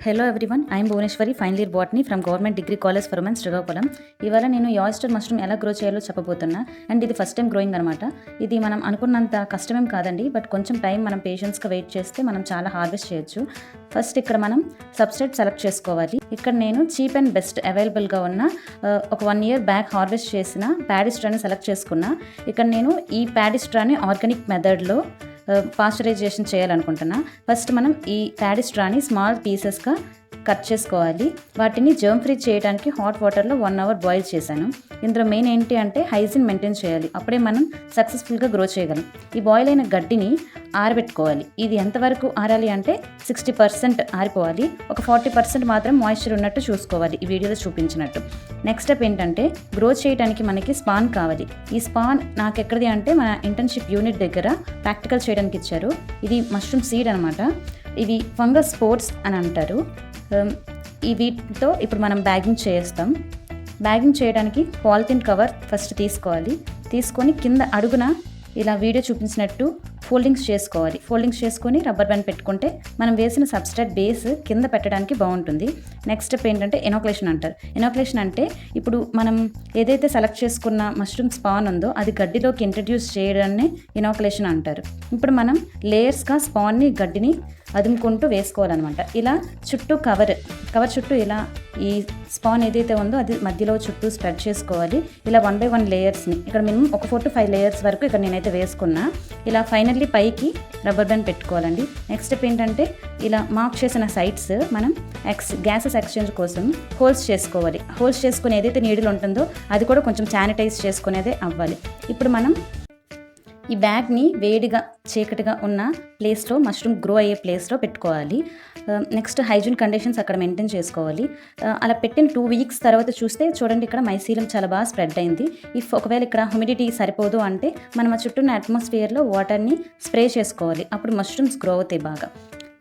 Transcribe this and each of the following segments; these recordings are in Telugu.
Hello everyone, I'm Bhuvaneshwari, final year botany from government degree college for women Srikakulam. ఇవాళ నేను ఆయిస్టర్ మష్రూమ్ ఎలా గ్రో చేయాలో చెప్పబోతున్నా. అండ్ ఇది ఫస్ట్ టైం గ్రోయింగ్ అనమాట. ఇది మనం అనుకున్నంత కష్టమేం కాదండి, బట్ కొంచెం టైం మనం పేషెన్స్గా వెయిట్ చేస్తే మనం చాలా హార్వెస్ట్ చేయొచ్చు. ఫస్ట్ ఇక్కడ మనం సబ్స్ట్రేట్ సెలెక్ట్ చేసుకోవాలి. ఇక్కడ నేను చీప్ అండ్ బెస్ట్ అవైలబుల్గా ఉన్న ఒక 1 year బ్యాక్ హార్వెస్ట్ చేసిన ప్యాడీ స్ట్రాని సెలెక్ట్ చేసుకున్నా. ఇక్కడ నేను ఈ ప్యాడీ స్ట్రాని ఆర్గానిక్ మెథడ్లో పాస్చరైజేషన్ చేయాలనుకుంటున్నా. ఫస్ట్ మనం ఈ ప్యాడీ స్ట్రాని స్మాల్ పీసెస్గా కట్ చేసుకోవాలి. వాటిని జర్మ్ ఫ్రీ చేయడానికి హాట్ వాటర్లో 1 hour బాయిల్ చేశాను. ఇందులో మెయిన్ ఏంటి అంటే హైజీన్ మెయింటైన్ చేయాలి, అప్పుడే మనం సక్సెస్ఫుల్గా గ్రో చేయగలం. ఈ బాయిల్ అయిన గడ్డిని ఆరబెట్టుకోవాలి. ఇది ఎంతవరకు ఆరాలి అంటే 60% ఆరిపోవాలి. ఒక 40% మాత్రం మాయిశ్చర్ ఉన్నట్టు చూసుకోవాలి, ఈ వీడియోలో చూపించినట్టు. నెక్స్ట్ స్టెప్ ఏంటంటే గ్రో చేయడానికి మనకి స్పాన్ కావాలి. ఈ స్పాన్ నాకు ఎక్కడిది అంటే మన ఇంటర్న్షిప్ యూనిట్ దగ్గర ప్రాక్టికల్ చేయడానికి ఇచ్చారు. ఇది మష్రూమ్ సీడ్ అనమాట. ఇవి ఫంగస్ స్పోర్ట్స్ అని అంటారు. ఈ వీటితో ఇప్పుడు మనం బ్యాగింగ్ చేస్తాం. బ్యాగింగ్ చేయడానికి పాలిథిన్ కవర్ ఫస్ట్ తీసుకోవాలి. తీసుకొని కింద అడుగున ఇలా వీడియో చూపించినట్టు ఫోల్డింగ్స్ చేసుకోవాలి. ఫోల్డింగ్స్ చేసుకొని రబ్బర్ బ్యాండ్ పెట్టుకుంటే మనం వేసిన సబ్స్ట్రేట్ బేస్ కింద పెట్టడానికి బాగుంటుంది. నెక్స్ట్ స్టెప్ ఏంటంటే ఇనాకులేషన్ అంటారు. ఇనాకులేషన్ అంటే ఇప్పుడు మనం ఏదైతే సెలెక్ట్ చేసుకున్న మష్రూమ్ స్పాన్ ఉందో అది గడ్డిలోకి ఇంట్రడ్యూస్ చేయడాన్ని ఇనాకులేషన్ అంటారు. ఇప్పుడు మనం లేయర్స్గా స్పాన్ని గడ్డిని అదుముకుంటూ వేసుకోవాలన్నమాట. ఇలా చుట్టూ కవర్ చుట్టూ ఇలా ఈ స్పాన్ ఏదైతే ఉందో అది మధ్యలో చుట్టూ స్ప్రెడ్ చేసుకోవాలి. ఇలా 1 by 1 లేయర్స్ని ఇక్కడ మినిమం ఒక 4 to 5 layers వరకు ఇక్కడ నేనైతే వేసుకున్నా. ఇలా ఫైనల్లీ పైకి రబ్బర్ బ్యాండ్ పెట్టుకోవాలండి. నెక్స్ట్ స్టెప్ ఏంటంటే ఇలా మార్క్ చేసిన సైడ్స్ మనం గ్యాసెస్ ఎక్స్చేంజ్ కోసం హోల్స్ చేసుకోవాలి. హోల్స్ చేసుకుని ఏదైతే నీడిల్ ఉంటుందో అది కూడా కొంచెం శానిటైజ్ చేసుకునేదే అవ్వాలి. ఇప్పుడు మనం ఈ బ్యాగ్ని వేడిగా చీకటిగా ఉన్న ప్లేస్లో మష్రూమ్ గ్రో అయ్యే ప్లేస్లో పెట్టుకోవాలి. నెక్స్ట్ హైజీన్ కండిషన్స్ అక్కడ మెయింటైన్ చేసుకోవాలి. అలా పెట్టిన 2 weeks తర్వాత చూస్తే చూడండి, ఇక్కడ మైసీలియం చాలా బాగా స్ప్రెడ్ అయింది. ఒకవేళ ఇక్కడ హ్యూమిడిటీ సరిపోదు అంటే మనం ఆ చుట్టూ ఉన్న అట్మాస్ఫియర్లో వాటర్ని స్ప్రే చేసుకోవాలి. అప్పుడు మష్రూమ్స్ గ్రో అవుతాయి బాగా.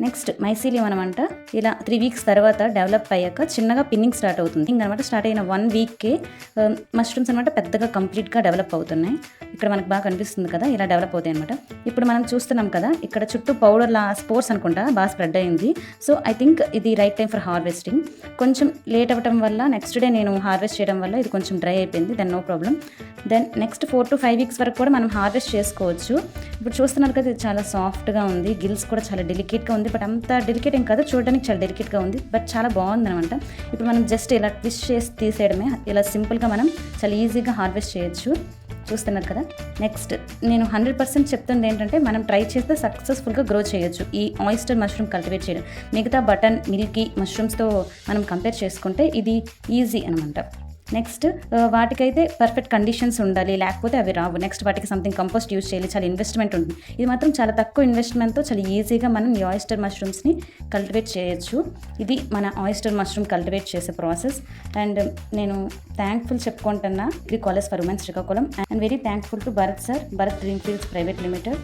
నెక్స్ట్ మైసీలియం అనమాట ఇలా 3 weeks తర్వాత డెవలప్ అయ్యాక చిన్నగా పిన్నింగ్ స్టార్ట్ అవుతుంది. అనమాట స్టార్ట్ అయిన 1 weekకే మష్రూమ్స్ అనమాట పెద్దగా కంప్లీట్గా డెవలప్ అవుతున్నాయి. ఇక్కడ మనకు బాగా కనిపిస్తుంది కదా, ఇలా డెవలప్ అవుతాయి అనమాట. ఇప్పుడు మనం చూస్తున్నాం కదా, ఇక్కడ చుట్టూ పౌడర్లా స్పోర్స్ అనుకుంటా బాగా స్ప్రెడ్ అయింది. సో ఐ థింక్ ఇది రైట్ టైం ఫర్ హార్వెస్టింగ్. కొంచెం లేట్ అవ్వడం వల్ల నెక్స్ట్ డే నేను హార్వెస్ట్ చేయడం వల్ల ఇది కొంచెం డ్రై అయిపోయింది. Then no problem. Then next 4 to 5 weeks వరకు కూడా మనం హార్వెస్ట్ చేసుకోవచ్చు. ఇప్పుడు చూస్తున్నారు కదా, ఇది చాలా సాఫ్ట్గా ఉంది. గిల్స్ కూడా చాలా డెలికేట్గా ఉంది. బట్ అంత డెలికేట్ ఏం కాదు, చూడడానికి చాలా డెలికేట్గా ఉంది, బట్ చాలా బాగుంది అనమాట. ఇప్పుడు మనం జస్ట్ ఇలా ట్విస్ట్ చేసి తీసేయడమే. ఇలా సింపుల్గా మనం చాలా ఈజీగా హార్వెస్ట్ చేయొచ్చు. చూస్తున్నారు కదా. నెక్స్ట్ నేను 100% చెప్తుంది ఏంటంటే మనం ట్రై చేస్తే సక్సెస్ఫుల్గా గ్రో చేయొచ్చు ఈ ఆయిస్టర్ మష్రూమ్ కల్టివేట్ చేయడం. మిగతా బటన్, మిల్కీ మష్రూమ్స్తో మనం కంపేర్ చేసుకుంటే ఇది ఈజీ అనమాట. నెక్స్ట్ వాటికైతే పర్ఫెక్ట్ కండిషన్స్ ఉండాలి, లేకపోతే అవి రావు. నెక్స్ట్ వాటికి సంథింగ్ కంపోస్ట్ యూజ్ చేయాలి, చాలా ఇన్వెస్ట్మెంట్ ఉంటుంది. ఇది మాత్రం చాలా తక్కువ ఇన్వెస్ట్మెంట్తో చాలా ఈజీగా మనం ఈ ఆయిస్టర్ మష్రూమ్స్ని కల్టివేట్ చేయొచ్చు. ఇది మన ఆయిస్టర్ మష్రూమ్ కల్టివేట్ చేసే ప్రాసెస్. అండ్ నేను థ్యాంక్ఫుల్ చెప్పుకుంటున్నా degree college for women Srikakulam. And very thankful to Bharat sir, Bharat green fields private limited.